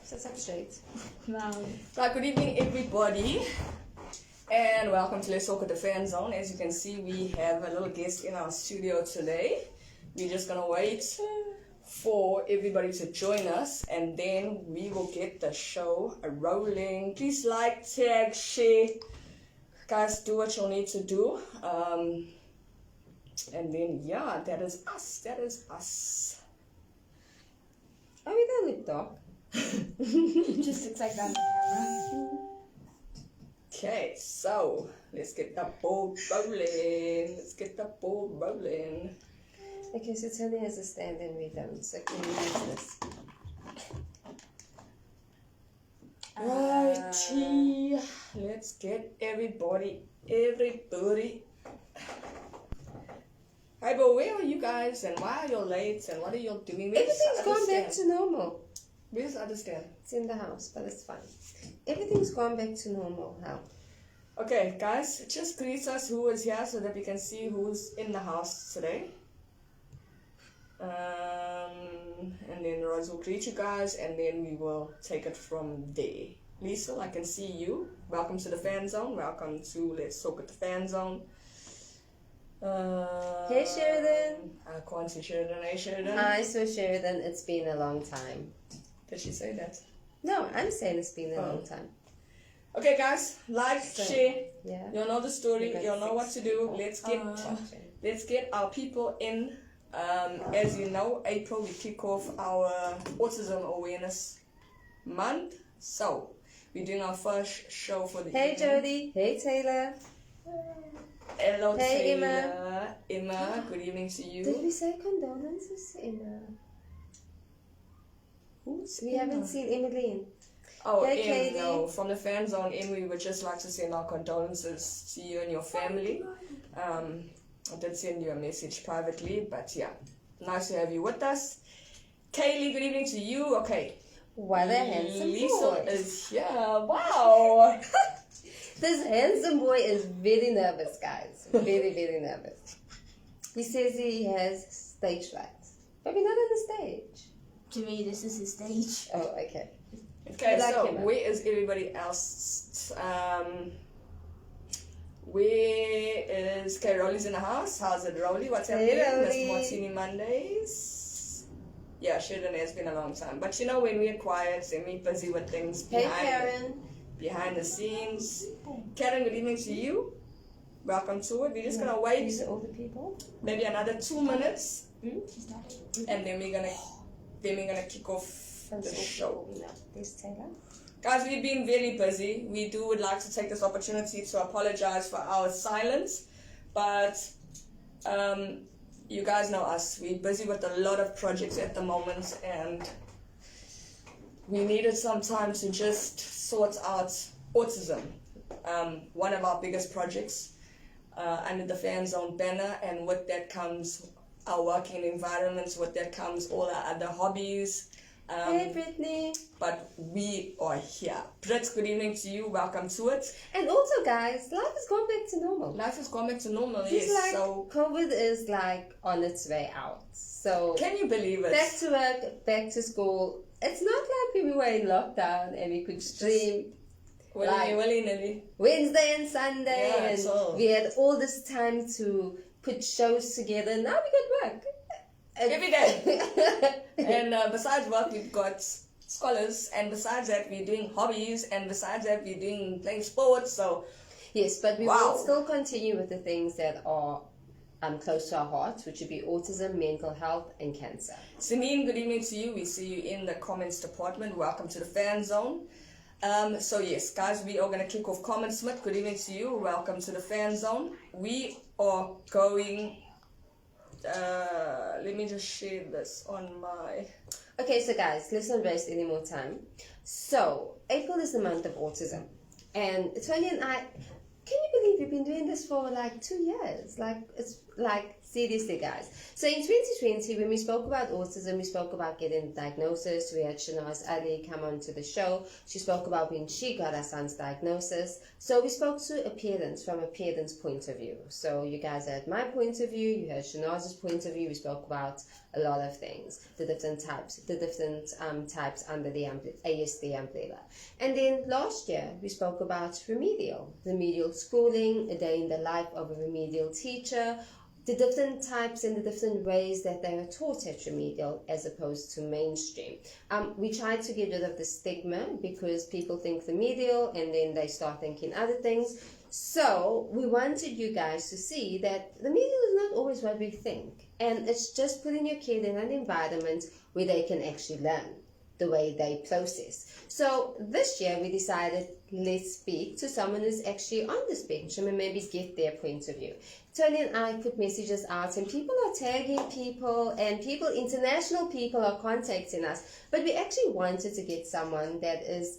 Sit up straight. Wow. Right, good evening everybody, and welcome to Let's Talk at the Fan Zone. As you can see, we have a little guest in our studio today. We're just gonna wait for everybody to join us, and then we will get the show rolling. Please like, tag, share. Guys, do what you'll need to do. And then, yeah, that is us. That is us. Are we done with talk? Just looks like that on the camera. Okay, so let's get the ball rolling. Let's get the ball rolling. Okay, so Tony has a stand and we don't. So can we use this? Righty, let's get everybody. Hey, but where are you guys and why are you late and what are you doing? Everything's gone back to normal. We just understand. It's in the house, but it's fine. Everything's gone back to normal now. Okay, guys, just greet us who is here so that we can see who's in the house today. And then Rose will greet you guys and then we will take it from there. Lisa, I can see you. Welcome to the Fan Zone. Welcome to Let's Talk at the Fan Zone. Hey Sheridan. I can't see Sheridan. Hey Sheridan. Hi, so Sheridan, it's been a long time. Did she say that? No, I'm saying it's been a long time. Okay, guys, like, share. Yeah. You'll know the story. You'll know what to do. Let's get our people in. As you know, April we kick off our Autism Awareness Month. So we're doing our first show for the Hey evening. Jody. Hey Taylor. Hello, Hey, Taylor. Emma, good evening to you. Did we say condolences, Emma? Who's We haven't seen Emmeline. Oh, Hey, Katie. no. From the Fan Zone, we would just like to send our condolences to you and your family. I did send you a message privately, but yeah, nice to have you with us. Kaylee, good evening to you. Okay. What a handsome Lisa boy. is here. Wow. This handsome boy is very nervous, guys. Very, very nervous. He says he has stage fright. But we're not on the stage. To me, this is his stage. Oh, okay. Okay, Like so him. where is everybody else? Where is... Okay, Rolly's in the house. How's it, Rolly? What's happening? Hey, Rolly. Mr. Martini Mondays. Yeah, Sheridan, it's been a long time. But you know, when we're quiet and we're busy with things Hey, Karen. behind the scenes. Karen, good evening to you. Welcome to it. We're just gonna wait These are all the people. maybe another 2 minutes, She's not. and then we're gonna kick off the show. No, there's Taylor. Guys, we've been very busy. We would like to take this opportunity to apologize for our silence, but you guys know us. We're busy with a lot of projects at the moment, and we needed some time to just sort out autism. One of our biggest projects under the Fan Zone banner, and with that comes our working environments, with that comes all our other hobbies. Hey, Brittany. But we are here. Britt, good evening to you. Welcome to it. And also, guys, life has gone back to normal. Life has gone back to normal, It's yes. like So, COVID is like on its way out. So can you believe it? back to work, back to school. It's not like we were in lockdown and we could stream Willy-nilly. Wednesday and Sunday, Yeah, and so- we had all this time to put shows together. Now we got work. Every day. And besides work, we've got scholars, and besides that, we're doing hobbies, and besides that, we're playing sports. So, Yes, but we Wow. will still continue with the things that are close to our hearts, which would be autism, mental health, and cancer. Sinine, good evening to you. We see you in the comments department. Welcome to the Fan Zone. So yes, guys, we are going to kick off. Carmen Smith, good evening to you. Welcome to the Fan Zone. We are going... let me just share this on my... Okay, so guys, let's not waste any more time. So, April is the month of autism. And Tony and I, can you believe we've been doing this for like 2 years? Like, it's like Seriously, guys. So in 2020, when we spoke about autism, we spoke about getting the diagnosis. We had Shanaz Ali come onto the show. She spoke about when she got her son's diagnosis. So we spoke to a parent from a parent's point of view. So you guys had my point of view, you heard Shanaz's point of view. We spoke about a lot of things, the different types under the ASD umbrella. And then last year, we spoke about remedial schooling, a day in the life of a remedial teacher, the different types and the different ways that they are taught at remedial as opposed to mainstream. We tried to get rid of the stigma because people think remedial and then they start thinking other things. So we wanted you guys to see that remedial is not always what we think. And it's just putting your kid in an environment where they can actually learn the way they process. So this year we decided, let's speak to someone who's actually on the spectrum and maybe get their point of view. Tony and I put messages out and people are tagging people and international people are contacting us. But we actually wanted to get someone that's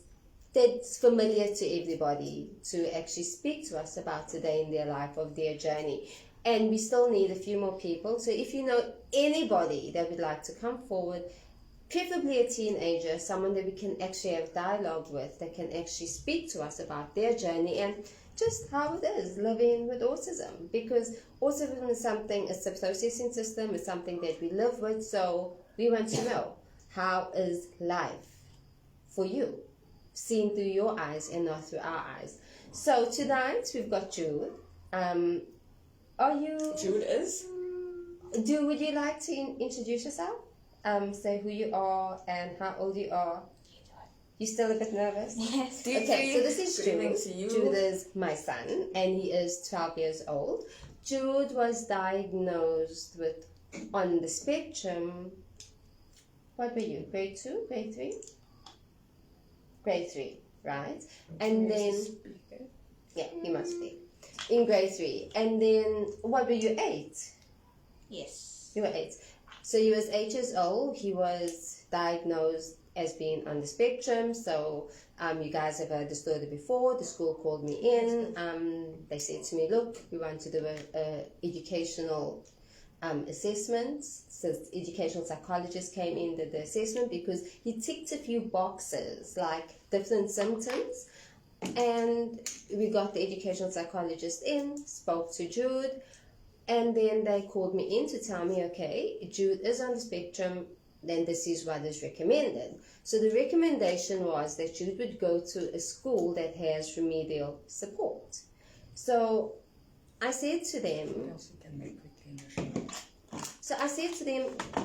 familiar to everybody to actually speak to us about today in their life of their journey. And we still need a few more people. So if you know anybody that would like to come forward, preferably a teenager, someone that we can actually have dialogue with, that can actually speak to us about their journey and just how it is living with autism. Because autism is something, it's a processing system, it's something that we live with, so we want to know, how is life for you, seen through your eyes and not through our eyes. So tonight we've got Jude. Jude is? Would you like to introduce yourself? Say who you are and how old you are. You still a bit nervous? Yes. Okay, so this is Jude. Jude is my son, and he is 12 years old. Jude was diagnosed with on the spectrum. What were you? Grade 2? Grade 3? Grade 3, right? And then, yeah, he must be in grade 3. And then, what were you? 8? Yes. You were 8. So he was 8 years old. He was diagnosed as being on the spectrum. So you guys have heard the story before. The school called me in. They said to me, look, we want to do a educational assessment. So the educational psychologist came in, did the assessment because he ticked a few boxes, like different symptoms. And we got the educational psychologist in, spoke to Jude. And then they called me in to tell me, okay, Jude is on the spectrum, then this is what is recommended. So the recommendation was that Jude would go to a school that has remedial support. So I said to them,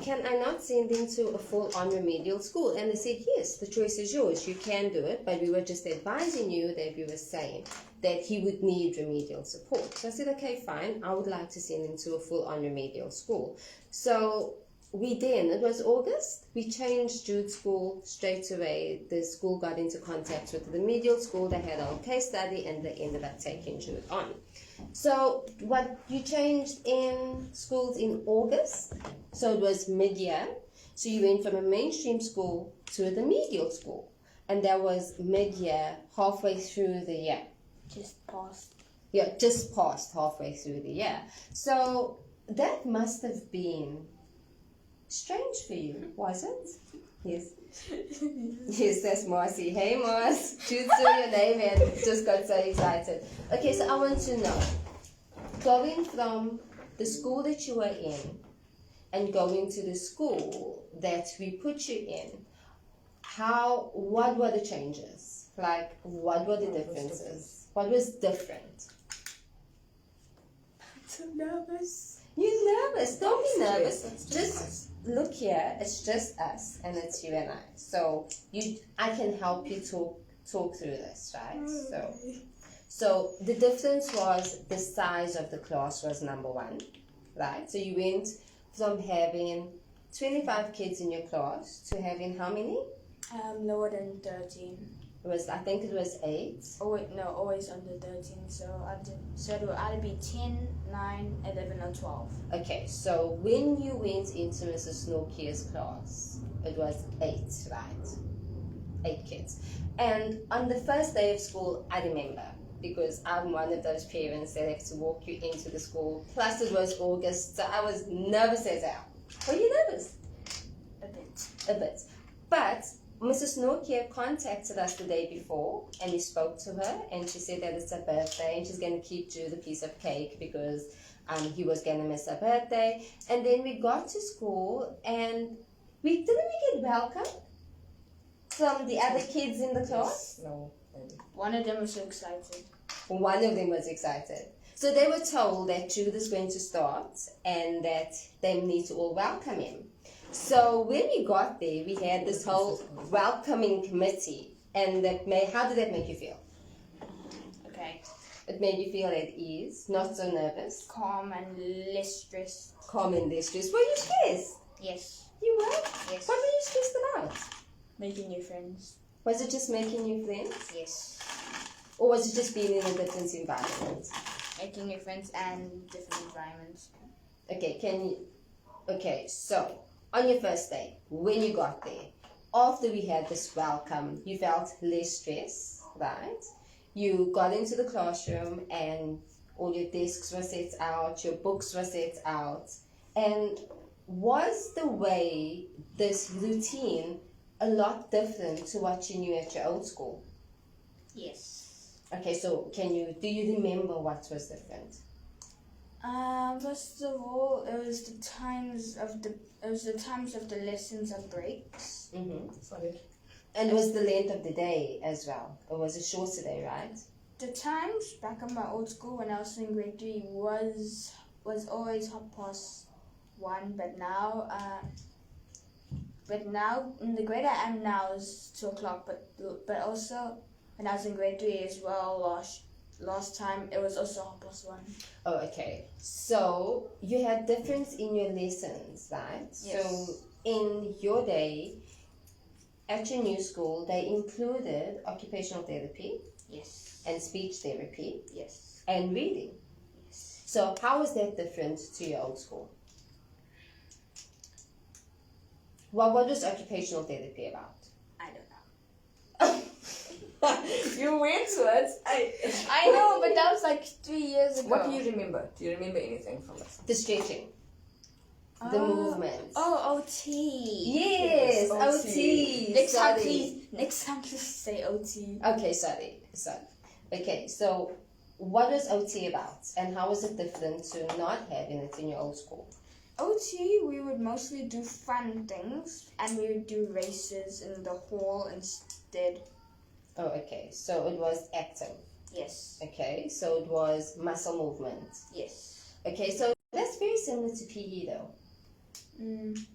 can I not send him to a full-on remedial school? And they said, yes, the choice is yours. You can do it, but we were just advising you that we were saying that he would need remedial support. So I said, okay, fine. I would like to send him to a full-on remedial school. So it was August, we changed Jude's school straight away. The school got into contact with the remedial school. They had a case study and they ended up taking Jude on. So what you changed in schools in August, so it was mid-year. So you went from a mainstream school to a remedial school. And that was mid-year, halfway through the year. Just passed. Yeah, just passed halfway through the year. So that must have been strange for you, was it? Yes. Yes, that's Marcy. Hey, Mars. Jude saw your name and just got so excited. Okay, so I want to know, going from the school that you were in and going to the school that we put you in, what were the changes? Like, what were the differences? What was different? I'm so nervous. You're nervous. Don't be nervous. Just look here. It's just us, and it's you and I. So I can help you talk through this, right? So the difference was the size of the class was number one, right? So you went from having 25 kids in your class to having how many? Lower than 13. I think it was 8. Oh wait, no, always under 13. So it would either be 10, 9, 11, or 12. Okay, so when you went into Mrs. Snorkia's class, it was 8, right? 8 kids. And on the first day of school, I remember because I'm one of those parents that have to walk you into the school. Plus it was August, so I was nervous as hell. Were you nervous? A bit. A bit. But Mrs. Nokia contacted us the day before and we spoke to her and she said that it's her birthday and she's going to keep Jude a piece of cake because he was going to miss her birthday. And then we got to school and we get welcome from the other kids in the class? No, maybe. One of them was so excited. One of them was excited. So they were told that Jude is going to start and that they need to all welcome him. So when we got there, we had this whole welcoming committee. And how did that make you feel? Okay. It made you feel at ease, not so nervous. Calm and less stressed. Calm and less stressed. Were you stressed? Yes. You were? Yes. What were you stressed about? Making new friends. Was it just making new friends? Yes. Or was it just being in a different environment? Making new friends and different environments. Okay, so on your first day, when you got there, after we had this welcome, you felt less stress, right? You got into the classroom and all your desks were set out, your books were set out. And was the way, this routine, a lot different to what you knew at your old school? Yes. Okay, so do you remember what was different? First of all, it was the times of the lessons and breaks. Mm-hmm. Sorry. And it was the length of the day as well. It was a shorter day, right? The times back in my old school when I was in grade 3 was always 1:30, but now in the grade I am now is 2:00. But also when I was in grade 3 as well last time it was also 1:30. Oh, okay. So you had difference in your lessons, right? Yes. So in your day, at your new school, they included occupational therapy Yes. and speech therapy Yes. and reading. Yes. So how is that different to your old school? Well, what was occupational therapy about? I don't know. You went to it. I know, but that was like 3 years ago. What do you remember? Do you remember anything from it? The stretching, the movements. Oh, OT. Yes, Yes, OT. Next time please say OT. Okay, sorry. Okay, so what was OT about and how was it different to not having it in your old school? OT, we would mostly do fun things and we would do races in the hall instead. Oh, okay, so it was active. Yes. Okay, so it was muscle movement. Yes. Okay, so that's very similar to PE though.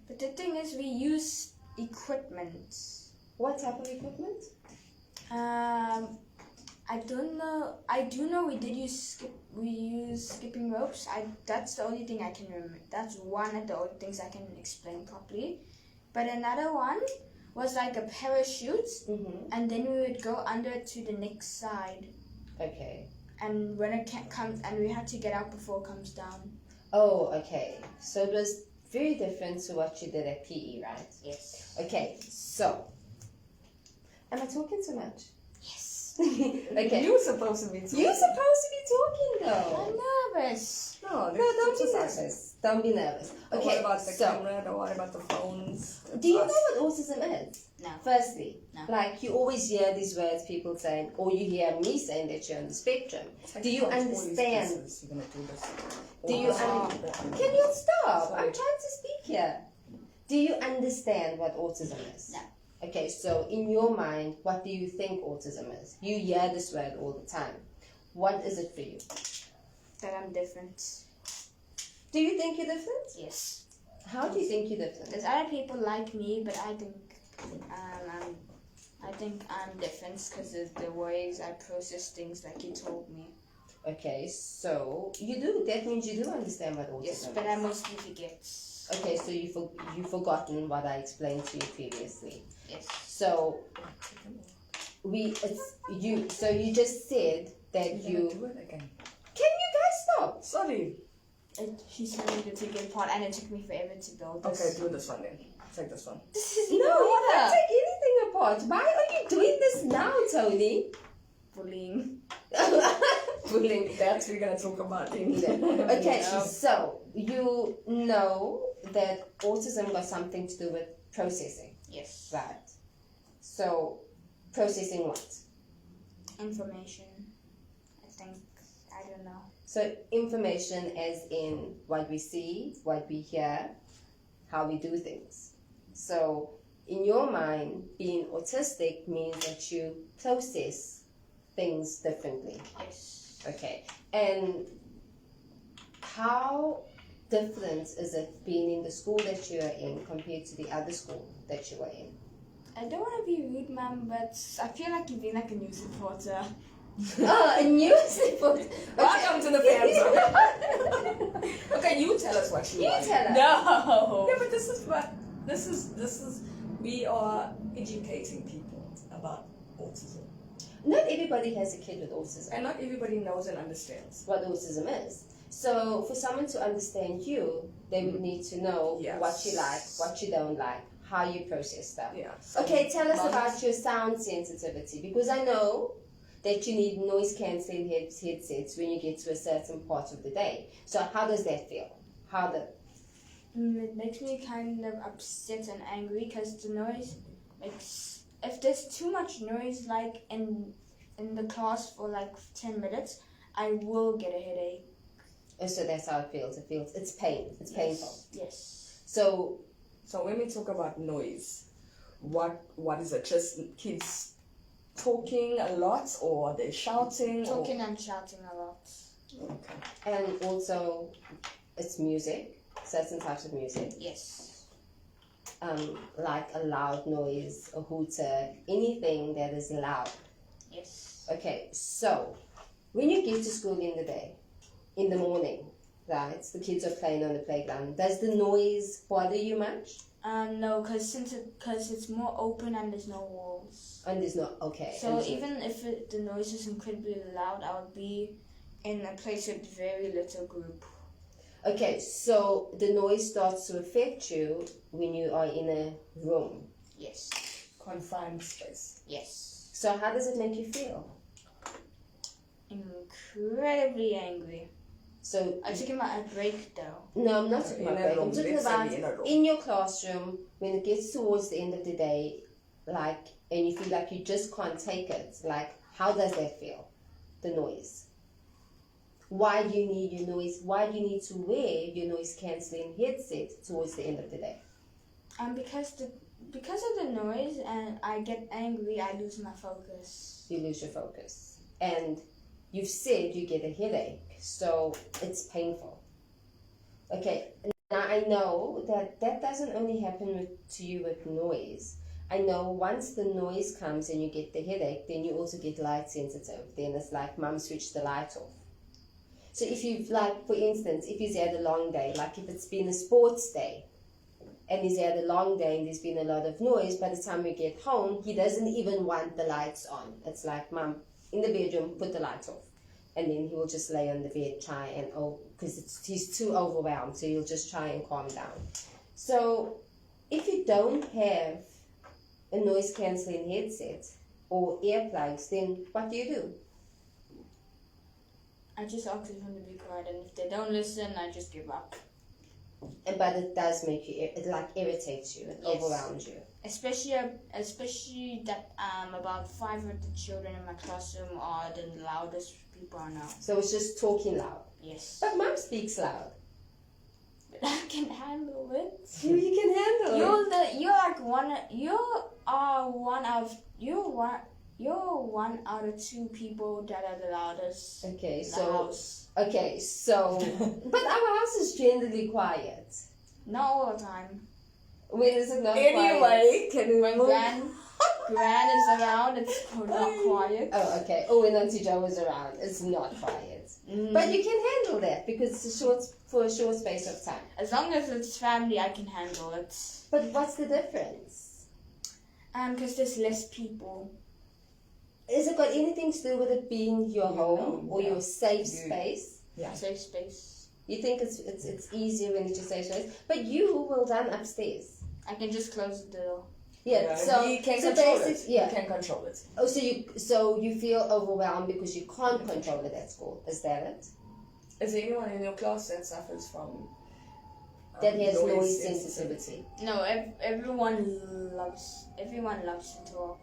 But the thing is, we use equipment. What type of equipment? I don't know. I do know we did use skipping ropes. That's the only thing I can remember. That's one of the only things I can explain properly. But another one was like a parachute, and then we would go under to the next side. Okay. And when it comes, and we had to get out before it comes down. Oh, okay. So it was very different to what you did at PE, right? Yes. Okay, so am I talking too much? Yes. Okay. You're supposed to be talking. You're supposed to be talking though. I'm nervous. No, Don't be nervous. Don't be nervous. But Okay, what about the so camera? What about the phones? do you know what autism is? No. Firstly, No. like you always hear these words people saying, or you hear me saying that you're on the spectrum. Do you understand? You're gonna do this. Do you Can you stop? I'm trying to speak here. Do you understand what autism is? No. Okay, so in your mind, what do you think autism is? You hear this word all the time. What is it for you? That I'm different. Do you think you're different? Yes. How do you think you're different? There's other people like me, but I think I'm different because of the ways I process things, like you told me. Okay, so you do. That means you do understand what autism Yes, is. but I mostly forget. Okay, so you've forgotten what I explained to you previously. Yes. So So you just said that You're gonna do it again. Can you guys stop? Sorry. She said me to take it apart, and it took me forever to build this. Okay, do this one then. Take this one. This is No, you water. can't take anything apart. Why are you doing this now, Tony? bullying. Bullying. That we're gonna talk about in Okay, Yeah. so you know that autism got something to do with processing, Yes. right? So, processing what? Information. I think. I don't know. So, information as in what we see, what we hear, how we do things. So, in your mind, being autistic means that you process things differently. Yes. Okay. And how different is it being in the school that you are in compared to the other school that you are in? I don't want to be rude, ma'am, but I feel like you've been like a news reporter. Oh, a news report. Welcome to the family. Okay, you tell us what you You want. tell us. No. Yeah, but this is we are educating people about autism. Not everybody has a kid with autism. And not everybody knows and understands. What autism is. So for someone to understand you, they would need to know Yes. what you like, what you don't like, how you process stuff. Yeah. Okay, tell us Mums- about your sound sensitivity, because I know that you need noise cancelling headsets when you get to a certain part of the day. So how does that feel? It makes me kind of upset and angry because the noise makes. If there's too much noise, like in the class for like 10 minutes, I will get a headache. Oh, so that's how it feels. It's pain. It's painful. Yes. So So when we talk about noise, what is it? Just kids talking a lot, or they're shouting? Talking and shouting a lot. Or... Okay. and also it's music, certain types of music. Yes. Like a loud noise, a hooter, anything that is loud. Yes. Okay, so when you get to school in the day, in the morning, right, the kids are playing on the playground, does the noise bother you much? No, because it's more open and there's no walls. And there's not, okay. So and even if the noise is incredibly loud, I would be in a place with very little group. Okay, so the noise starts to affect you when you are in a room. Yes. Confined space. Yes. So how does it make you feel? Incredibly angry. So I took a break though. no, I'm not talking In about a break. room, I'm talking let's say about in a room. in your classroom when it gets towards the end of the day, like, and you feel like you just can't take it. Like, how does that feel? The noise. Why do you need your noise? Why do you need to wear your noise cancelling headset towards the end of the day? Because of the noise and I get angry, I lose my focus. You lose your focus, and you've said you get a headache, so it's painful. Okay, now I know that doesn't only happen to you with noise. I know once the noise comes and you get the headache, then you also get light sensitive. Then it's like, mum, switch the light off. So if you've, like, for instance, if he's had a long day, like if it's been a sports day, and he's had a long day and there's been a lot of noise, by the time we get home, he doesn't even want the lights on. It's like, mum, in the bedroom, put the lights off. And then he will just lay on the bed, try and, because he's too overwhelmed, so he'll just try and calm down. So if you don't have a noise cancelling headset or earplugs, then what do? I just ask them to be quiet, and if they don't listen, I just give up. But it does make you, it like irritates you, it Yes. overwhelms you. Especially that about 5 of the children in my classroom are the loudest people I know. So it's just talking loud. Yes. But mum speaks loud. But I can handle it. You can handle it. You're one out of 2 people that are the loudest Okay, in the so house. but our house is generally quiet. Not all the time. When is it not quiet? Anyway, can we When move? Gran is around, it's not quiet. Oh, okay. Oh, when Auntie Jo is around, it's not quiet. But you can handle that because it's for a short space of time. As long as it's family, I can handle it. But what's the difference? Because there's less people. Is it got anything to do with it being your home or yeah. your safe space? Yeah. Safe space. You think it's easier when it's your safe space? But you will done upstairs. I can just close the door. Yeah, You know, so he can so control it. basic- yeah. He can control it. Oh, so you feel overwhelmed because you can't control it at school. Is that it? Is there anyone in your class that suffers from That has noise sensitivity? sensitivity. No, everyone loves to talk.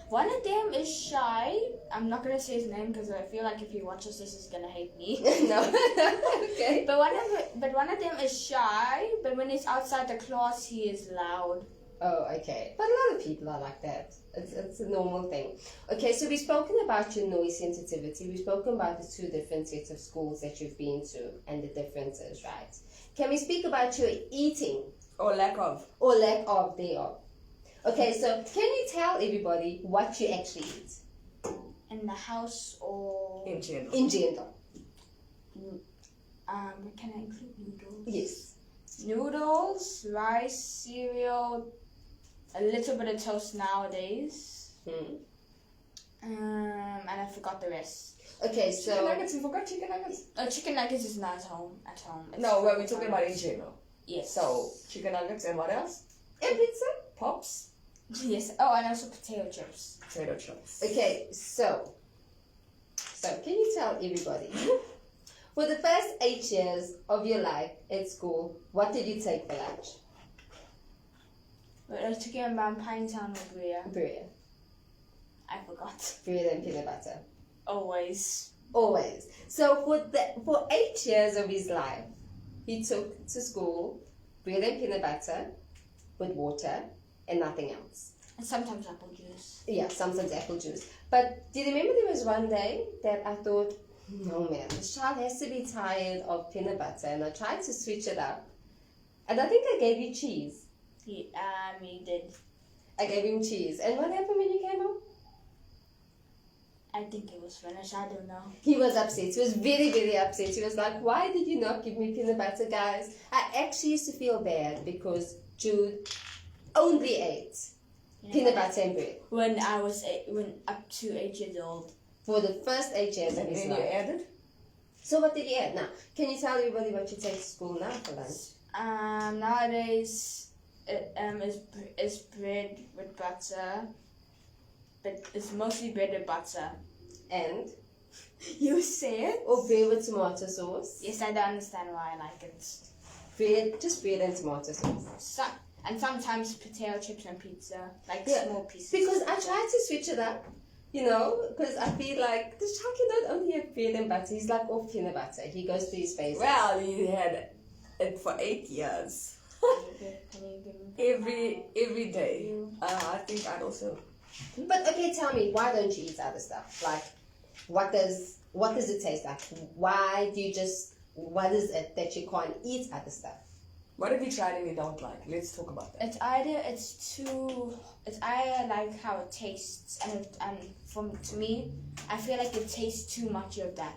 One of them is shy. I'm not gonna say his name because I feel like if he watches this, he's gonna hate me. No. Okay. But one of them is shy. But when he's outside the class, he is loud. Oh, okay. But a lot of people are like that. It's a normal thing. Okay, so we've spoken about your noise sensitivity. We've spoken about the two different sets of schools that you've been to and the differences, right? Can we speak about your eating? Or lack of. Or lack of thereof. Okay, so can you tell everybody what you actually eat? In the house or In general. In general. can I include noodles? Yes. Noodles, rice, cereal, a little bit of toast nowadays. And I forgot the rest. Okay, Chicken so... nuggets, you forgot chicken nuggets? Chicken nuggets is not at home. It's No, well, we're talking about in general. Yes. So, chicken nuggets and what else? And pizza? Pops? Yes. Oh, and also potato chips. Potato chips. Okay, so can you tell everybody, for the first 8 years of your life at school, what did you take for lunch? I was talking about Pinetown with Bria. Bread. I forgot. Bread and peanut butter. Always. Always. So for 8 years of his life, he took to school bread and peanut butter with water and nothing else. And sometimes apple juice. Yeah, sometimes apple juice. But do you remember there was one day that I thought, no man, this child has to be tired of peanut butter, and I tried to switch it up. And I think I gave you cheese. He did. I gave him cheese. And what happened when you came home? I think it was finished. I don't know. He was upset. He was very, very upset. He was like, why did you not give me peanut butter, guys? I actually used to feel bad because Jude only ate peanut butter and bread When I was up to 8 years old. for the first 8 years of And his then you life. added? So what did you add now? Can you tell everybody what you take to school now for lunch? Nowadays, is bread with butter. But it's mostly bread with butter. And? You say it? Or bread with tomato sauce? Yes, I don't understand why I like it. Bread, just bread and tomato sauce. And sometimes potato chips and pizza, like Yeah, small pieces. Because I try to switch it up, you know, because I feel like this child cannot only have bread and butter. He's like off peanut butter. He goes through his phase. Well, you had it for 8 years. Can you give me Every day. I think I'd also... But okay, tell me, why don't you eat other stuff? Like, what does it taste like? What is it that you can't eat other stuff? What have you tried and you don't like? Let's talk about that. It's either like how it tastes, and to me, I feel like it tastes too much of that.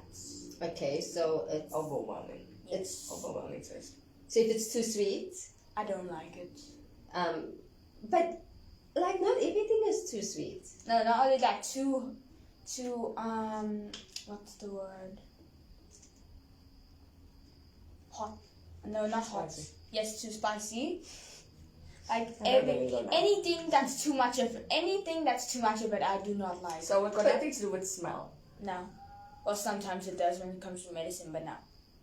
Okay, so it's Overwhelming. It's Overwhelming taste. so if it's too sweet, I don't like it. but like not everything is too sweet. No, not only that, too what's the word? Hot. No, not hot. Spicy. Yes, too spicy. Like I really don't like anything that's too much of it, I do not like. So it got nothing to do with smell. No. Well, sometimes it does when it comes to medicine, but no.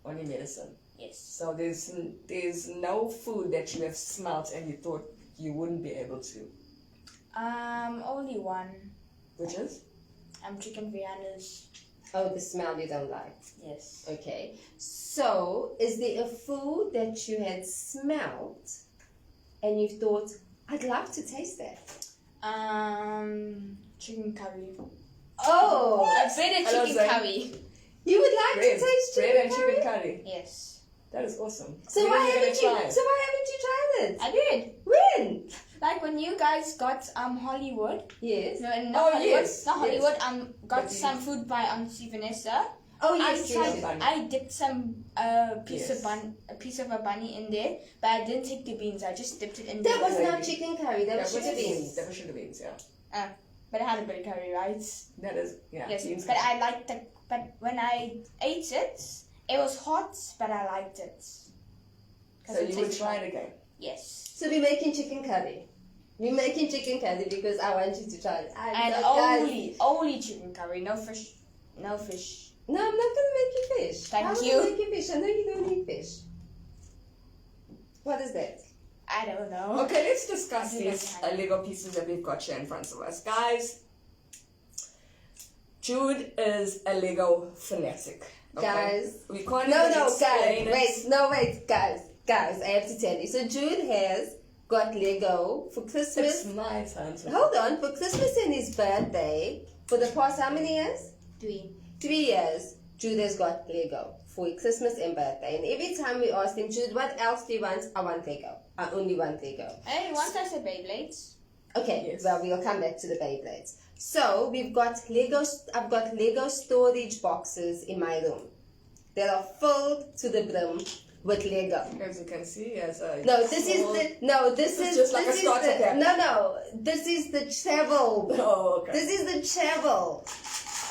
Only medicine. Yes. So there's no food that you have smelt and you thought you wouldn't be able to. Only one. Which is? Chicken Vienna's. Oh, the smell you don't like. Yes. Okay. So, is there a food that you had smelled and you thought, I'd love to taste that? Chicken curry. Oh! A bit of chicken curry. You would like to taste chicken bread and curry? chicken curry. Yes. That is awesome. So When why are you haven't gonna you? try it? So why haven't you tried it? I did. When? Like when you guys got Hollywood. Yes. No, not Oh, Hollywood. yes, Not yes. Hollywood. Got But you- some food by Auntie Vanessa. Oh yes, I yes. tried. I dipped some piece Yes. of a piece of a bunny in there, but I didn't take the beans. I just dipped it in. That there. was not chicken curry. That was sugar beans. That was sugar beans, yeah. But I had a bit of curry, right? That is, yeah. Yes. beans But curry. I liked it. But when I ate it, it was hot, but I liked it. 'Cause So it you would tasted try hot. it again. Yes. So we're making chicken curry. We're making chicken curry because I want you to try it. And Guys, only chicken curry, no fish. No fish. no, I'm not gonna make you fish. Thank How you. Will I make you fish? I know you don't eat fish. What is that? I don't know. Okay, let's discuss these Lego pieces that we've got here in front of us. Guys, Jude is a Lego fanatic. Okay? Guys. We can't No, even explain guys. Wait, guys. I have to tell you. So Jude has got Lego for Christmas. It's my turn to Hold on, for Christmas and his birthday, for the past how many years? 3. 3 years, Jude has got Lego for Christmas and birthday. And every time we ask him, Jude, what else do you want? I want Lego. I only want Lego. Hey, once I said Beyblades. Okay, Yes. well, we'll come back to the Beyblades. So, we've got I've got Lego storage boxes in my room that are filled to the brim with Lego. As you can see, as a This is just like a starter pack. This is the travel. Oh, okay. This is the travel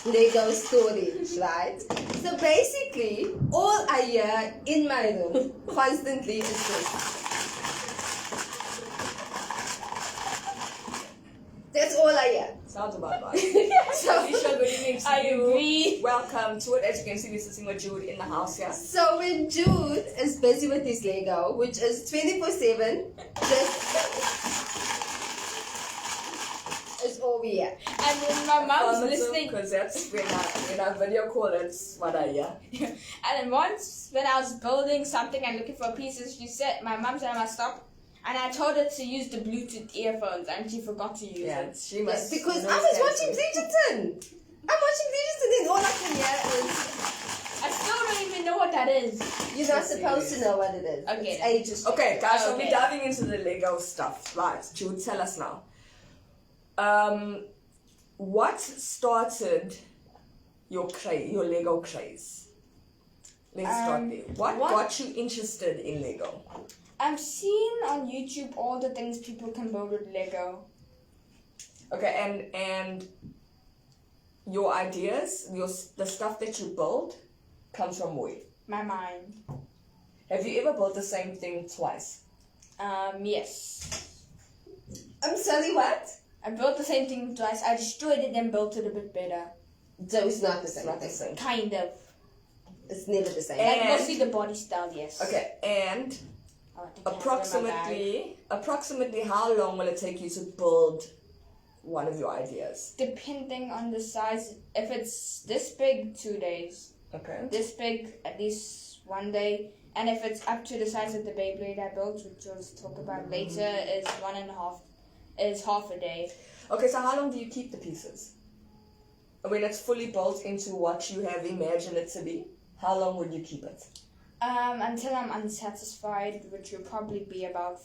Lego storage, right? So basically, all I hear in my room constantly is this. That's all I hear. Sounds about right. So, Alicia, good evening to I you. agree. Welcome to it. As you can see, we're sitting with Jude in the house here. so when Jude is busy with his Lego, which is 24/7, this is all we hear. And when my mom's listening, Because that's when I video call, that's what I hear. and then once when I was building something and looking for pieces, my mom said I must stop. And I told her to use the Bluetooth earphones, and she forgot to use Yeah, it. she must. Because know I was that. watching Bridgerton. I'm watching Bridgerton and all I can hear is... I still don't even know what that is. You're not supposed to know what it is. Okay, It's then. ages. Okay, guys, so Okay. we're diving into the Lego stuff. Right, Jude, tell us now. What started your Lego craze? Let's start there. What got you interested in Lego? I'm seeing on YouTube all the things people can build with Lego. Okay, and your ideas, the stuff that you build, comes from where? My mind. Have you ever built the same thing twice? Yes. I'm sorry, what? I built the same thing twice. I destroyed it and built it a bit better. So it's not the It's same. not the same. Kind of. It's never the same. Like And- mostly the body style, yes. Okay, and Oh, I think I have it in my bag. approximately how long will it take you to build one of your ideas? Depending on the size. If it's this big, 2 days. Okay. This big, at least 1 day. And if it's up to the size of the Beyblade I built, which we'll talk about later, is 1.5, is half a day. Okay, so how long do you keep the pieces? When it's fully built into what you have imagined it to be, how long would you keep it? Until I'm unsatisfied, which will probably be about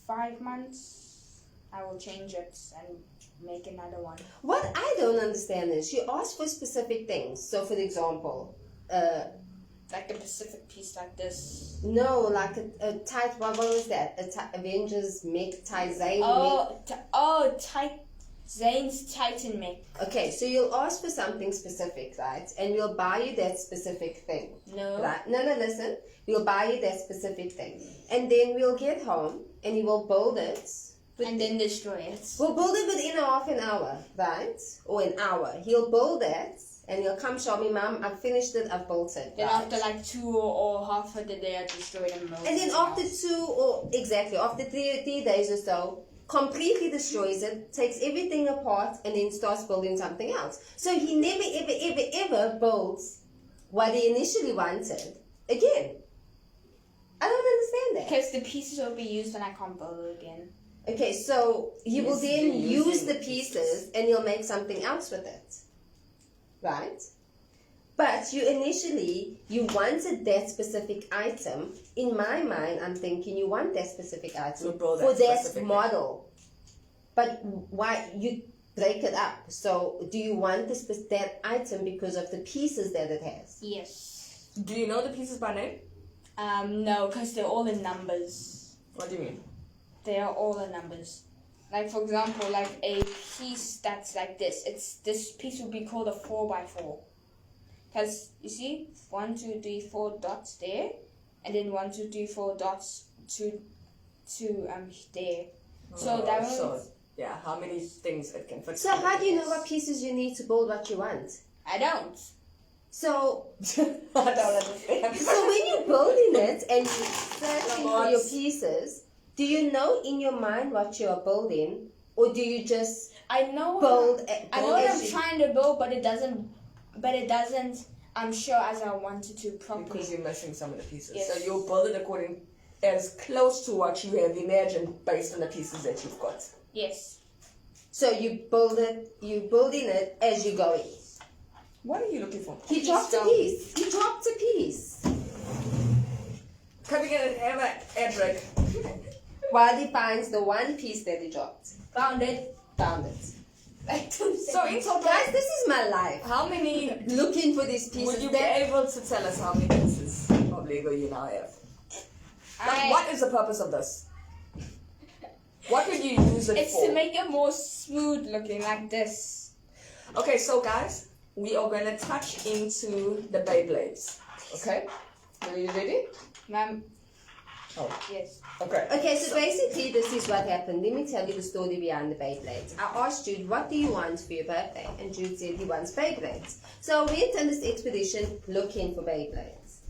5 months. I will change it and make another one. What I don't understand is you ask for specific things. So, for example, Like a specific piece like this. no, like a tight, what was that? Avengers mech, Zayn mech. Zane's Titan mech. Okay, so you'll ask for something specific, right? And we'll buy you that specific thing. No. Right? No, listen. We'll buy you that specific thing. And then we'll get home and you will build it. And then destroy it. We'll build it within half an hour, right? Or an hour. He'll build it and he'll come show me, Mom, I've finished it, I've built it. Then right? after like 2 or half of the day, I destroy them. And then after 3 days or so, completely destroys it, takes everything apart, and then starts building something else. So he never, ever builds what he initially wanted again. I don't understand that. Because the pieces will be used and I can't build it again. Okay, so he will Yes, then you're use using the the pieces and you'll make something else with it. Right? But you wanted that specific item. In my mind, I'm thinking you want that specific item To build for that that specific model. But why you break it up? So do you want that item because of the pieces that it has? Yes. Do you know the pieces by name? No, because they're all in numbers. What do you mean? They are all in numbers. Like, for example, like a piece that's like this. This piece would be called a 4x4. Because, you see, 1, 2, 3, 4 dots there. And then 1, 2, 3, 4 dots to there. So that was. So, yeah, how many things it can fit. So how do you know what pieces you need to build what you want? I don't. So I don't understand. So when you're building it and you're searching for your pieces, do you know in your mind what you are building, or do you just I know. build? I know what I'm trying to build, but it doesn't. I'm sure as I wanted to properly. Because you're missing some of the pieces. Yes. So you'll build it according as close to what you have imagined based on the pieces that you've got. Yes. So you build it. You're building it as you're going. What are you looking for? He dropped a piece. He dropped a piece. Can we get an Emma Edric? While he finds the one piece that he dropped. Found it. Found it. So in total, Guys, this is my life. how many Looking for these pieces. would you be able to tell us how many pieces of Lego you now have? Like, what is the purpose of this? What would you use it It's for? to make it more smooth looking, like this. Okay, so guys, we are going to touch into the Beyblades. Okay? Are you ready? Ma'am. Oh. Yes. Okay. Okay, so basically this is what happened. Let me tell you the story behind the Beyblades. I asked Jude, what do you want for your birthday? And Jude said he wants Beyblades. So we went on this expedition looking for Beyblades.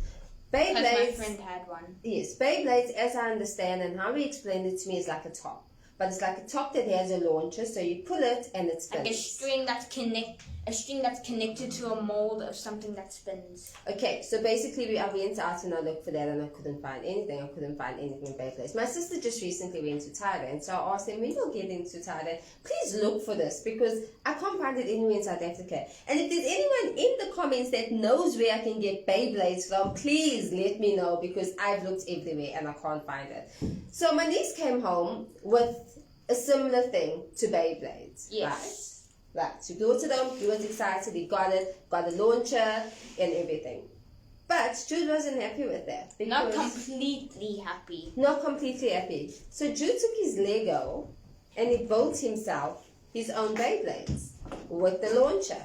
Because my Beyblades, friend had one. yes, Beyblades, as I understand and how he explained it to me, is like a top. But it's like a top that has a launcher, so you pull it and it spins. Like a string that's connected to a mold of something that spins. Okay, so basically I went out and I looked for that and I couldn't find anything. I couldn't find anything in Beyblades. My sister just recently went to Thailand, so I asked them, when you'll get into Thailand, please look for this because I can't find it anywhere in South Africa. And if there's anyone in the comments that knows where I can get Beyblades from, please let me know because I've looked everywhere and I can't find it. So my niece came home with a similar thing to Beyblades. Yes. Right, so he brought it home, he was excited, he got the launcher and everything. But Jude wasn't happy with that. Not completely happy. Not completely happy. So Jude took his Lego and he built himself his own Beyblades with the launcher.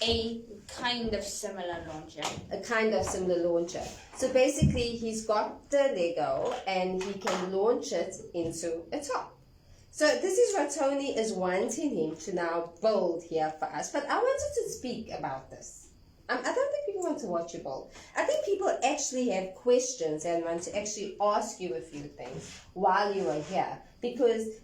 A kind of similar launcher. A kind of similar launcher. So basically he's got the Lego and he can launch it into a top. So this is what Tony is wanting him to now build here for us. But I wanted to speak about this. I don't think people want to watch you build. I think people actually have questions and want to actually ask you a few things while you are here. Because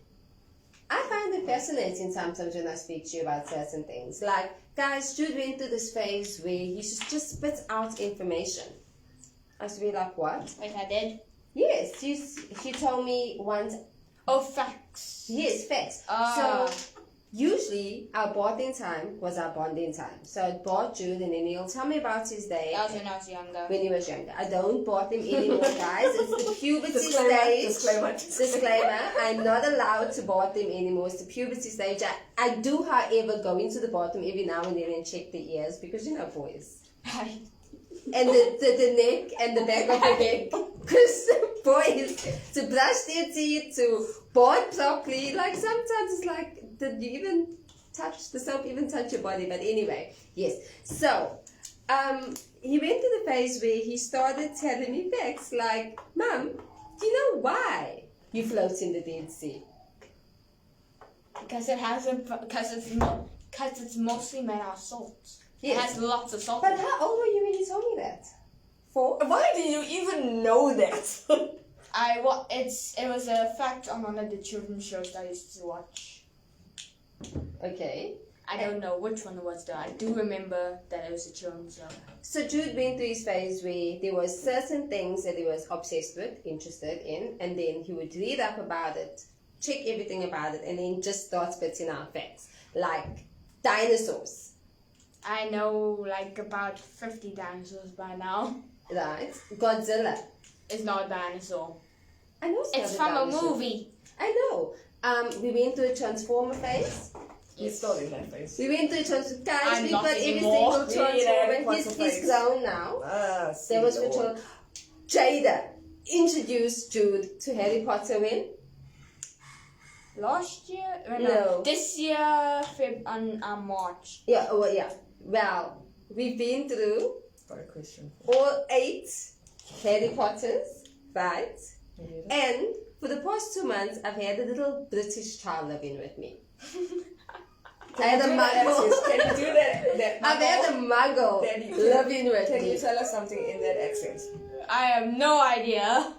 I find it fascinating sometimes when I speak to you about certain things. Like, guys, Jude went through this phase where he just spits out information. I was really like, what? Wait, I did? Yes, she told me once. Oh, facts. Yes, facts. So usually our bonding time was our bonding time. So I bought Jude and then he'll tell me about his day. That was when I was younger. When he was younger. I don't bought him anymore, guys. It's the puberty stage. Disclaimer. I'm not allowed to bought them anymore. It's the puberty stage. I do, however, go into the bathroom every now and then and check the ears because, you know, boys. And the neck and the back of the neck. Because boys, to brush their teeth, to bath properly, like sometimes it's like, did you even touch the soap, even touch your body? But anyway, yes. So, he went to the phase where he started telling me facts like, Mum, do you know why you float in the Dead Sea? Because it's mostly made out of salt. Yes. It has lots of salt. But how old were you when you told me that? 4? Why do you even know that? It was a fact on one of the children's shows that I used to watch. Okay. I don't know which one it was though. I do remember that it was a children's show. So Jude went through his phase where there was certain things that he was obsessed with, interested in, and then he would read up about it, check everything about it, and then just start spitting out facts. Like dinosaurs. I know like about 50 dinosaurs by now. Right? Godzilla. It's not a dinosaur. I know It's from a movie. I know. We went through a Transformer phase. You're still in that phase. We went through a Transformer. Guys, I'm we not got every anymore. single Transformer. He's grown now. There was which Jada introduced Jude to Harry Potter when? Last year? No. This year, on March. Yeah, well, yeah. Well, we've been through Got a question. all 8 Harry Potters, right? Yeah. And for the past 2 months, I've had a little British child living with me. I had a muggle. Can you do that I've had a muggle living with Can me. you tell us something in that accent? I have no idea.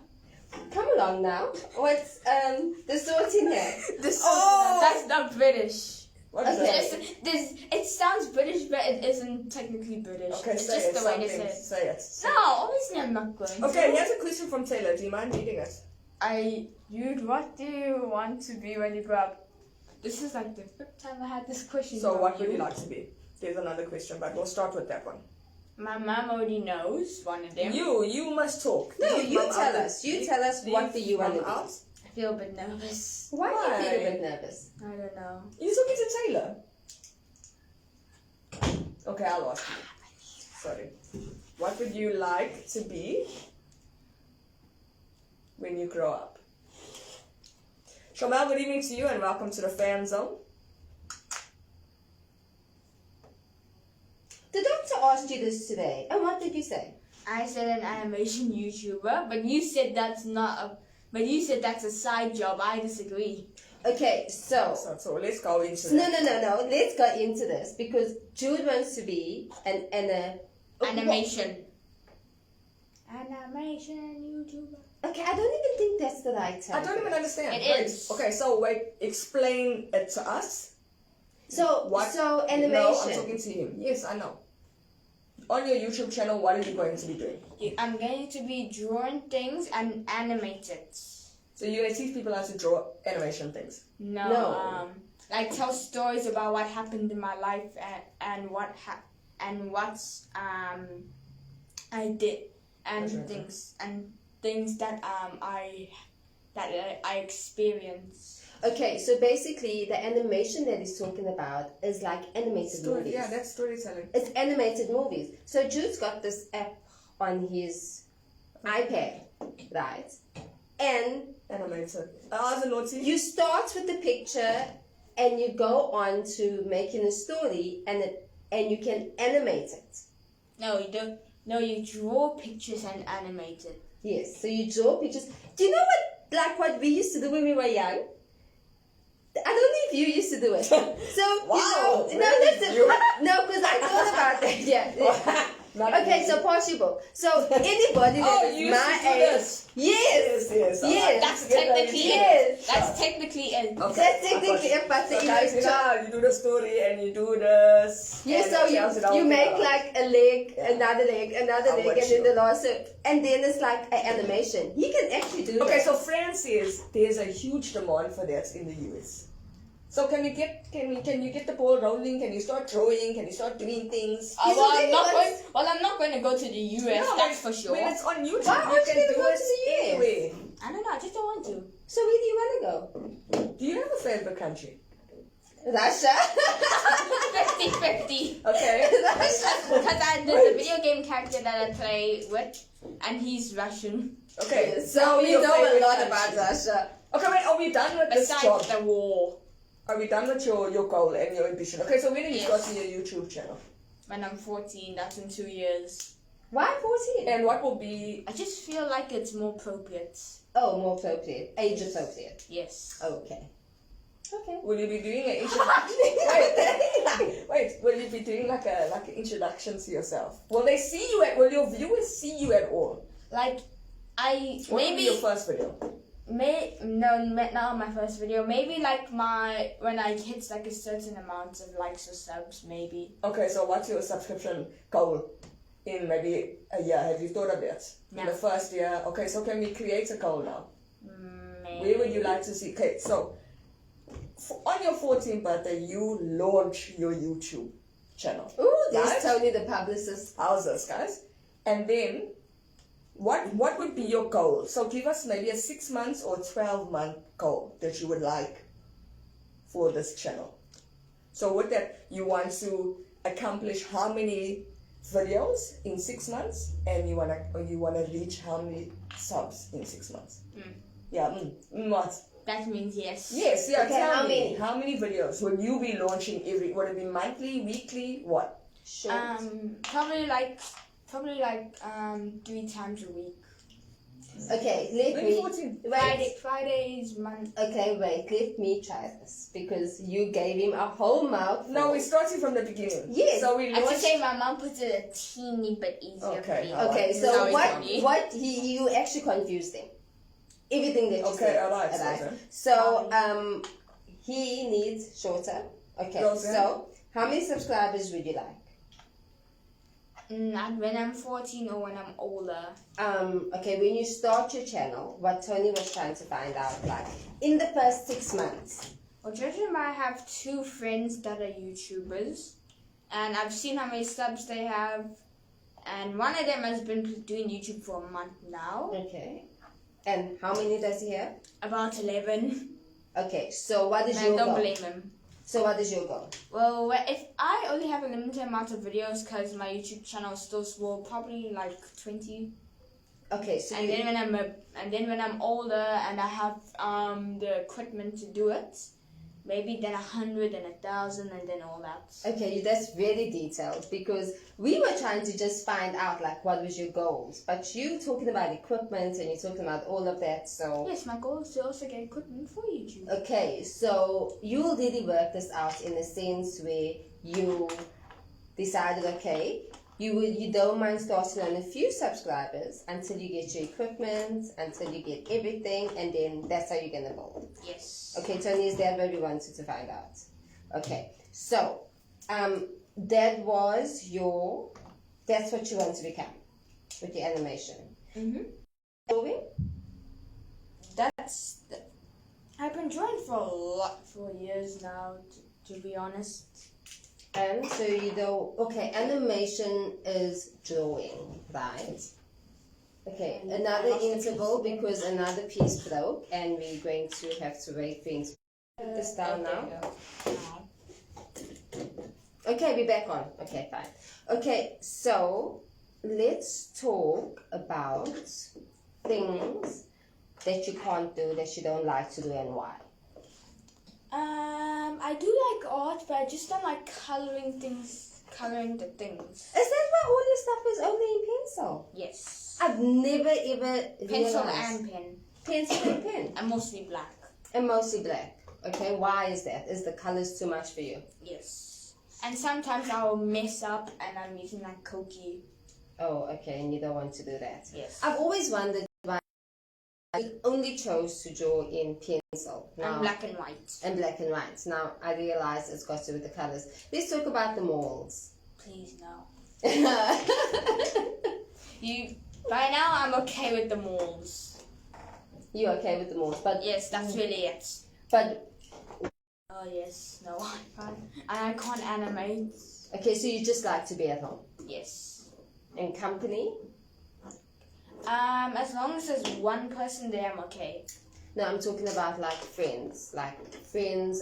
Come along now. What's the sort in here? That's not British. What is Okay. that? It sounds British, but it isn't technically British. Okay, it's say just it. the way they Something. say it. Say it. No, obviously I'm not going Okay, to. here's a question from Taylor. Do you mind reading it? Jude, what do you want to be when you grow up? This is like the fifth time I had this question. So from what would you like to be? There's another question, but we'll start with that one. My mom already knows one of them. You must talk. No, Leave you mum tell out. us. You tell us what do you want to Mum out. be. I feel a bit nervous. Why do you feel a Why? bit nervous? I don't know. You're talking to Taylor. Okay, I'll ask you. Sorry. What would you like to be when you grow up? Shomel, good evening to you and welcome to the fan zone. The doctor asked you this today, and what did you say? I said an animation YouTuber, but you said that's not a. But you said that's a side job. I disagree. Okay, so So let's go into no, that. Let's go into this because Jude wants to be Animation. Animation YouTuber. Okay, I don't even think that's the right term. I don't even understand. It Wait, is. Okay, so wait, explain it to us. So animation. No, I'm talking to him. Yes, I know. On your YouTube channel, what are you going to be doing? I'm going to be drawing things and animate it. So you're going to teach people how to draw animation things. No. Like tell stories about what happened in my life and what's I did and Sure. things that I experienced. Okay, so basically the animation that he's talking about is like animated movies. Yeah, that's storytelling. It's animated movies. So Jude's got this app on his iPad, right? And Animated. As a naughty. you start with the picture and you go on to making a story and you can animate it. No, you don't. No, you draw pictures and animate it. Yes, so you draw pictures. Do you know what we used to do when we were young? I don't know if you used to do it. So Wow, you know, no, really? listen, You- no, because I thought about that. Yeah. Okay, so possible. So anybody that Oh, is you used my to do age, this. yes, Yes. Yes. That's Get ready. technically Yes. it. That's technically it. Okay, that's I got technically you. it, but So the guys, you electro- know, you do the story and you do this. yeah, and so it tells it all you make together. like a leg, another leg, another I'm leg, with and then you. the last, and then it's like an animation. You can actually do Okay, that. so France says there's a huge demand for that in the US. So can you get the ball rolling? Can you start drawing? Can you start doing things? He's already I'm not going to go to the US. No, that's for sure. When it's on YouTube, Why you aren't can you gonna do go it to the US? anywhere. I don't know. I just don't want to. So where do you want to go? Do you have a favorite country? Russia. 50-50. Okay. Because there's a video game character that I play with, and he's Russian. Okay. So tell me we your know a favorite lot country. about Russia. Okay, wait. Are we done with this job? Besides the war, Are we done with your goal and your ambition? Okay, so when are you Yes. starting your YouTube channel? when I'm 14, that's in 2 years. Why 14? And what will be? I just feel like it's more appropriate. Oh, more appropriate. Age appropriate. Yes. Okay. Okay. Will you be doing an introduction? Wait. Will you be doing like an introduction to yourself? Will they see you at? Will your viewers see you at all? Like, What will be your first video? Not my first video. Maybe like when I hit like a certain amount of likes or subs, maybe. Okay, so what's your subscription goal in maybe a year? Have you thought of that? No. In the first year. Okay, so can we create a goal now? Maybe. Where would you like to see? Okay, so on your 14th birthday, you launch your YouTube channel. Ooh, there's Right? Tony the publicist. How's this, guys? And then, what would be your goal? So give us maybe a 6 months or 12-month goal that you would like for this channel. So with that, you want to accomplish how many videos in 6 months, and you wanna reach how many subs in 6 months? Yeah. What? That means yes. Yes. Yeah. Okay, tell how me, many? how many videos will you be launching every? Would it be monthly, weekly? What? Short. Probably like 3 times a week. Okay, let Maybe me 14. wait. Friday's Monday. Okay, wait. Let me try this because you gave him a whole mouthful. No, we're starting from the beginning. Yes. So we I have to launched. say my mom puts it a teeny bit easier. Okay, for me. alright. Okay, so Sorry, what? Tony. What you actually confused him. Everything that you Okay, said. alright, Alright. okay. So he needs shorter. Okay. Closer. So how many subscribers would you like? Not when I'm 14 or when I'm older. Okay, when you start your channel, what Tony was trying to find out, like in the first 6 months. Well, judging by I have 2 friends that are YouTubers, and I've seen how many subs they have, and one of them has been doing YouTube for a month now. Okay. And how many does he have? About 11. Okay, so what is And your I don't goal? blame him. So what is your goal? Well, if I only have a limited amount of videos because my YouTube channel is still small, probably like 20. Okay, so And then when I'm older and I have the equipment to do it, maybe then 100 and 1,000 and then all that. okay, that's very detailed because we were trying to just find out like what was your goals, but you talking about equipment and you're talking about all of that. So Yes, my goal is to also get equipment for YouTube. okay, so you already worked this out in a sense where you decided, okay, you don't mind starting on a few subscribers until you get your equipment, until you get everything, and then that's how you're gonna build. Yes. Okay, Tony, is that what we wanted to find out? Okay, so that's what you want to become with your animation. Drawing? I've been drawing for years now, to be honest. And so okay, animation is drawing, right? Okay, another interval because another piece broke and we're going to have to wait things. Put this down now. Okay, we're back on. Okay, fine. Okay, so let's talk about things that you can't do, that you don't like to do, and why. I do like art, but I just don't like coloring the things. Is that why all your stuff is only in pencil? Yes. I've never ever Pencil realized. and pen. Pencil and pen. And mostly black. And mostly black. Okay, why is that? Is the colors too much for you? Yes. And sometimes I'll mess up and I'm using like Koki. Oh, okay, and you don't want to do that. Yes. I've always wondered why you only chose to draw in pencil. Now, And black and white. and black and white. Now, I realize it's got to do with the colors. Let's talk about the molds. Please no. By now I'm okay with the molds. You're okay with the molds, but Yes, that's really it. but Oh yes, no, I can't animate. okay, so you just like to be at home Yes. in company. As long as there's one person there, I'm okay. No, I'm talking about like friends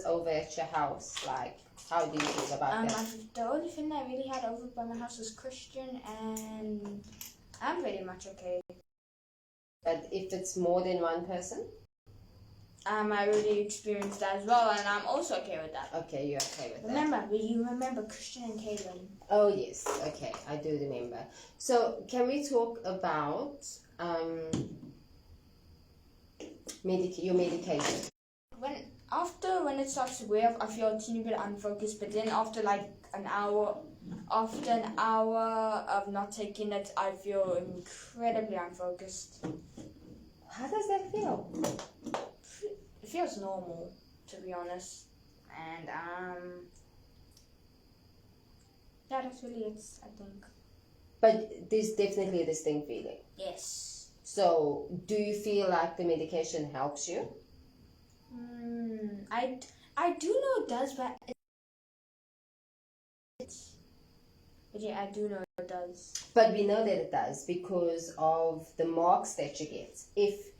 over at your house. Like, how do you feel about that? The only thing I really had over by my house was Christian, and I'm pretty much okay. But if it's more than one person, I really experienced that as well, and I'm also okay with that. okay, you're okay with that. You remember Christian and Kaylin? Oh yes, okay, I do remember. So can we talk about your medication? When it starts to wear off, I feel a teeny bit unfocused, but then after an hour of not taking it, I feel incredibly unfocused. How does that feel? It feels normal, to be honest. And yeah, that's really it, I think. But there's definitely a distinct feeling. Yes. So do you feel like the medication helps you? I do know it does, but yeah, I do know it does. But we know that it does because of the marks that you get. If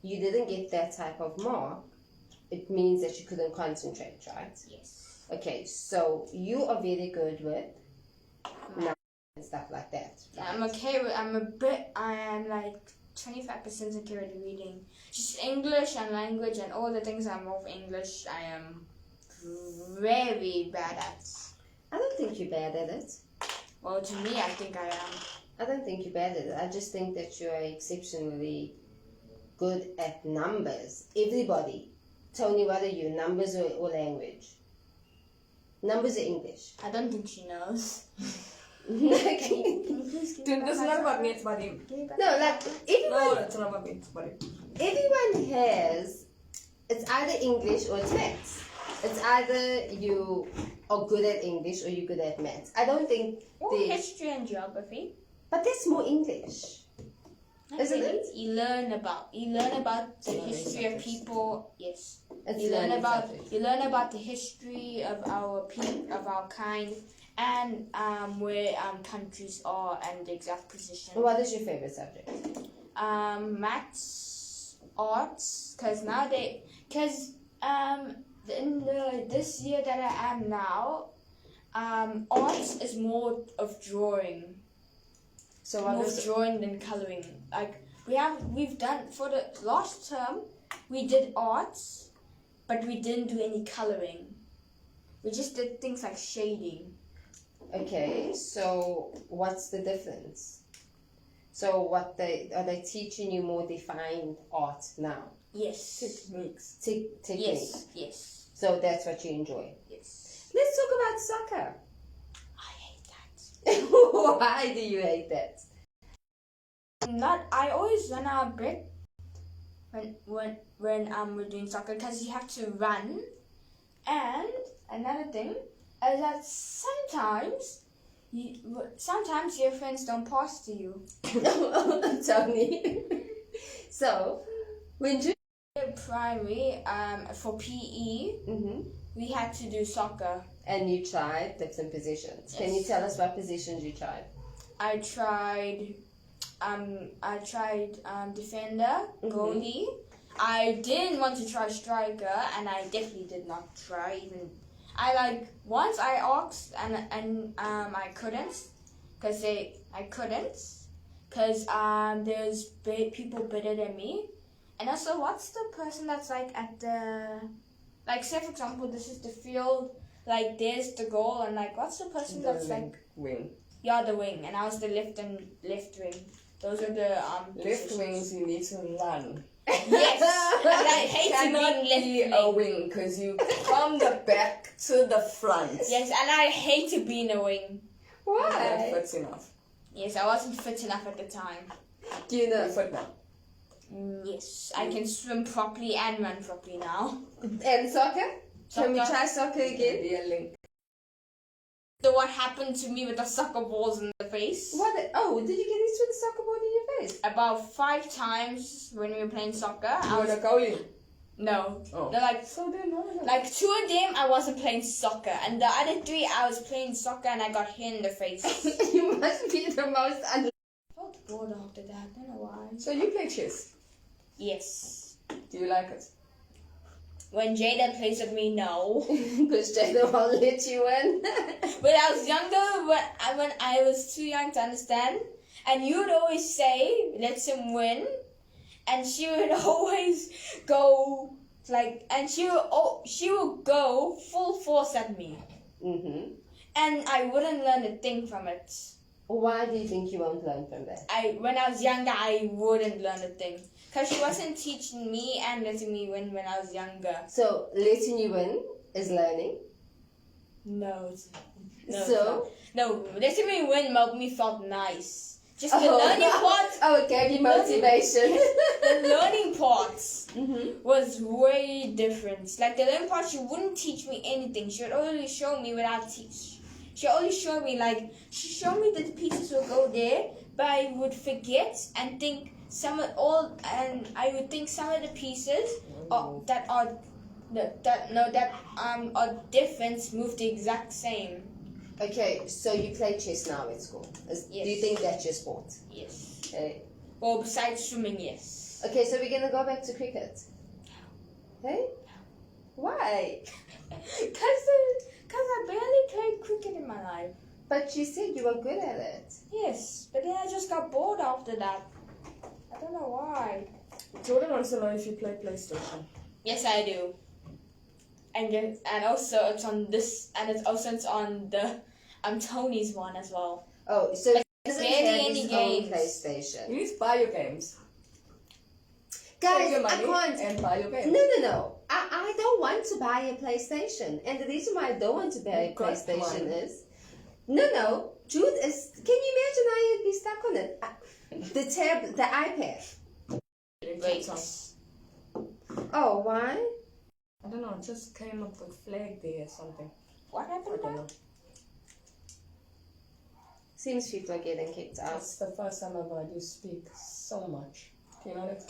you didn't get that type of mark, it means that you couldn't concentrate, right? Yes. Okay, so you are very good with math and stuff like that. Yeah, Right? I'm okay with. I am like 25% okay with reading. Just English and language and all the things I'm of English, I am very bad at. I don't think you're bad at it. Well, to me, I think I am. I don't think you're bad at it. I just think that you are exceptionally good at numbers. Everybody. Tony, what are you? Numbers or language? Numbers or English? I don't think she knows. Like, Can you please give Dude, me this is back not my about me, phone? it's about him. Give me back no, my like phone. No, everyone, it's not about me, it's about him. everyone has. It's either English or it's maths. It's either you are good at English or you're good at maths. I don't think Or the. history and geography. But that's more English. Isn't it? You learn about the Learning history of subjects. people. Yes. It's You learn learning about subjects. the history of our kind, and where countries are and the exact position. What is your favorite subject? Maths, arts, because in this year that I am now, arts is more of drawing. So More what of is drawing than coloring. Like we've done for the last term, we did arts, but we didn't do any coloring. We just did things like shading. Okay, so what's the difference? So are they teaching you more defined art now? Yes. techniques? Techniques. Yes. So that's what you enjoy. Yes. Let's talk about soccer. I hate that. Why do you hate that? I always run out of breath when we're doing soccer because you have to run. And another thing is that sometimes your friends don't pass to you. Tony. So when you In primary, for PE, we had to do soccer. and you tried different positions. Can you Yes. tell us what positions you tried? I tried defender, goalie. I didn't want to try striker, and I definitely did not try even. Once I asked and I couldn't, because there's people better than me. And also, what's the person that's like at the, like say for example, this is the field, like there's the goal, and like what's the person that's like, wing. yeah, the wing, and I was the left wing. Those are the Left positions. wings, you need to run. Yes, and I hate Cannot being left be wing. a wing because you from the back to the front. Yes, and I hate to be in a wing. That Why? fits enough. Yes, I wasn't fit enough at the time. Do you know? You fit now. Yes, I can swim properly and run properly now. And soccer? Can we Soccer. try soccer again? Be a link. So what happened to me with the soccer balls in the face? What? Oh, did you get hit with a soccer ball in your face? About 5 times when we were playing soccer. You were the goalie. No. Oh. They're like, So then, no. 2 of them I wasn't playing soccer, and the other 3 I was playing soccer and I got hit in the face. You must be the most I felt bored after that. I don't know why. So you play chess. Yes. Do you like it? When Jada plays with me, no. Because Jada won't let you in. When I was younger, when I was too young to understand, and you would always say, "Let him win," and she would always go and she would go full force at me, and I wouldn't learn a thing from it. Why do you think you won't learn from that? When I was younger, I wouldn't learn a thing because she wasn't teaching me and letting me win when I was younger. So letting you win is learning. No, So? no, letting me win made me felt nice. Just the learning part. Oh, it gave you motivation. The learning parts was way different. Like the learning part, she wouldn't teach me anything. She would only show me without teach. She only showed me she showed me that the pieces will go there, but I would forget and think I would think some of the pieces are different move the exact same. Okay, so you play chess now at school. Yes. Do you think that's your sport? Yes. Okay. Well, besides swimming, yes. Okay, so we're gonna go back to cricket. Hey? Why? Because I barely played cricket in my life. But you said you were good at it. Yes, but then I just got bored after that. I don't know why. Jordan wants to know if you play PlayStation. Yes, I do. And also it's on this, and it's on the Tony's one as well. Oh, so doesn't Barely have any his own games. PlayStation. You need to buy your games. Guys, Save your I money can't. and buy your games. No. I don't want to buy a PlayStation. And the reason why I don't want to buy a You've got PlayStation one. is... No. Jude is... Can you imagine how you'd be stuck on it? The iPad. Wait. Oh, why? I don't know, it just came up with flag there or something. What I happened? don't know. Seems people are getting kicked out. That's the first time I've heard you speak so much. Do you know that?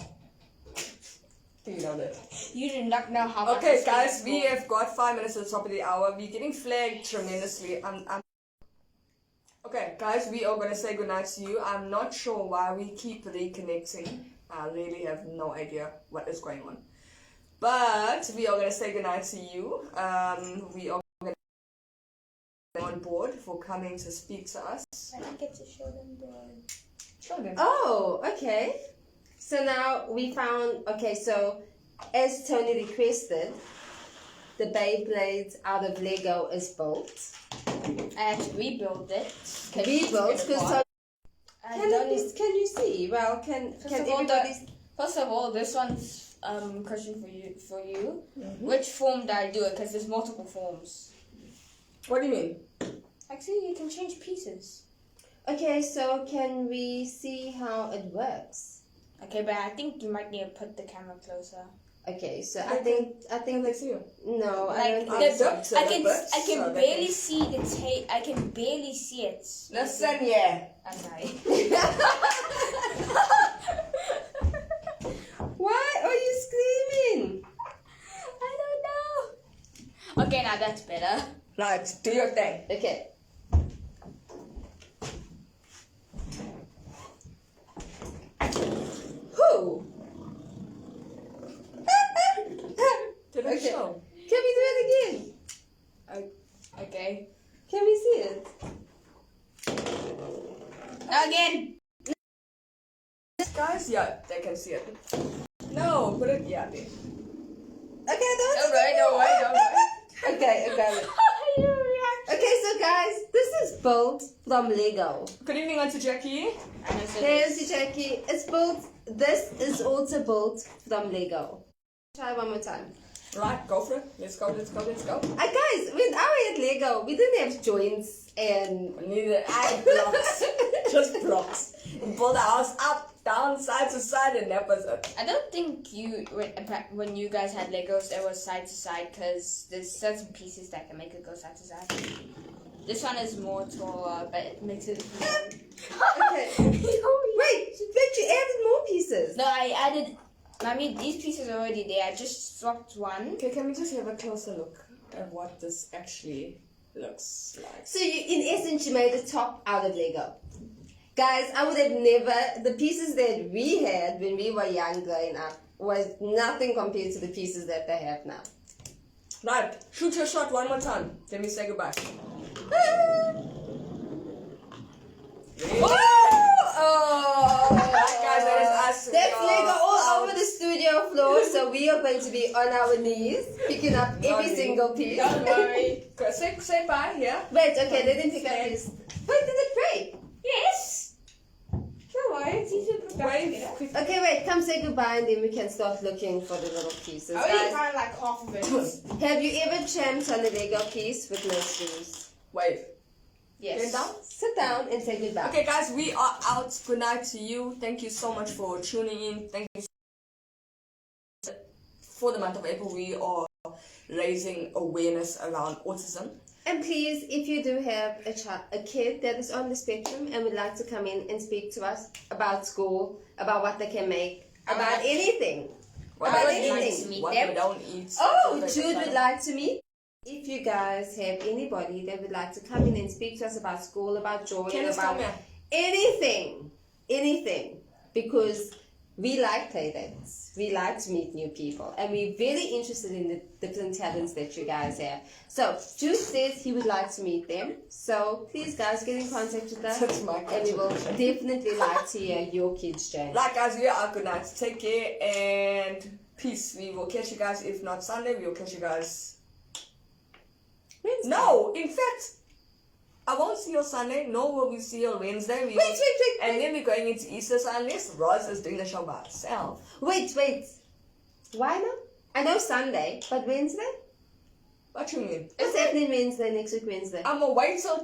Do you know that? You do not know how much. Okay, this guys, is we for. have got 5 minutes at the top of the hour. We're getting flagged tremendously. Okay, guys, we are going to say goodnight to you. I'm not sure why we keep reconnecting. I really have no idea what is going on. But we are going to say goodnight to you. We are going to on board for coming to speak to us. I don't get to show them the. Show them. Oh, okay. So now we found... Okay, so as Tony requested, the Beyblade out of Lego is built. I had to rebuild it. Rebuilt, because... I Can don't. can you see? Well, can First of all, everybody... First of all, this one's question for you. Mm-hmm. Which form do I do it? Because there's multiple forms. What do you mean? Actually, you can change pieces. Okay, so can we see how it works? Okay, but I think you might need to put the camera closer. Okay, so Okay. I think Let's see you. no, I Like don't think so. so. I can But I so can that barely can- see the tape. I can barely see it. Listen, yeah. I'm sorry. Why are you screaming? I don't know. Okay, now that's better. Right, do your thing. Okay. Who? Did it Okay. show? Can we do it again? Okay. Can we see it? Now again. Guys, yeah, they can see it. No, put it, yeah, there. Okay, Don't worry. Okay, okay. Okay, so guys, this is built from Lego. Good evening, Auntie Jackie. Here's the Jackie. It's built. This is also built from Lego. Try one more time. Right, go for it. Let's go. Guys, when I had Lego, we didn't have joints and... We need to add blocks. Just blocks. And build a house up, down, side to side, and that was it. I don't think when you guys had Legos, it was side to side because there's certain pieces that can make it go side to side. This one is more taller, but it makes it. Okay. Wait, you added more pieces. No, I added. I mean, these pieces are already there. I just swapped one. Okay, can we just have a closer look at what this actually looks like? So you, in essence, you made a top out of Lego. Guys, I would have never... The pieces that we had when we were young growing up was nothing compared to the pieces that they have now. Right, shoot your shot one more time. Let me say goodbye. Oh! Right, guys, that is us. That's We are Lego all out. over the studio floor, so we are going to be on our knees, picking up every Sorry. single piece. Don't worry. Go, say bye, yeah? Wait, okay, let him pick up his... Wait, did it break? Yes. Don't worry, it's easy to put back Wait. together. Okay, wait, come say goodbye and then we can start looking for the little pieces. I already Guys, found like half of it. have you ever champed on a Lego piece with no shoes? Wait. Yes. Get down. Sit down and say goodbye. Okay, guys, we are out. Good night to you. Thank you so much for tuning in. Thank you. For the month of April, we are raising awareness around autism. And please, if you do have a kid that is on the spectrum and would like to come in and speak to us about school, about what they can make, about anything. What About we anything. eat, what we don't eat. Oh, Jude would like to meet. If you guys have anybody that would like to come in and speak to us about school, about drawing, Candace, about come here. anything, because we like playdates. We like to meet new people, and we're very interested in the different talents that you guys have. So Jude says he would like to meet them. So please, guys, get in contact with us, That's my and we will definitely like to hear your kids' journey. Right, guys, we are out. Good night. Take care and peace. We will catch you guys. If not Sunday, we will catch you guys. Wednesday. No, in fact, I won't see you Sunday, nor will we see you Wednesday. Wait. And then we're going into Easter, so unless Roz is doing the show by herself. Wait. Why not? I know Sunday, but Wednesday? What you mean? What's happening Wednesday, next week Wednesday? I'm gonna wait till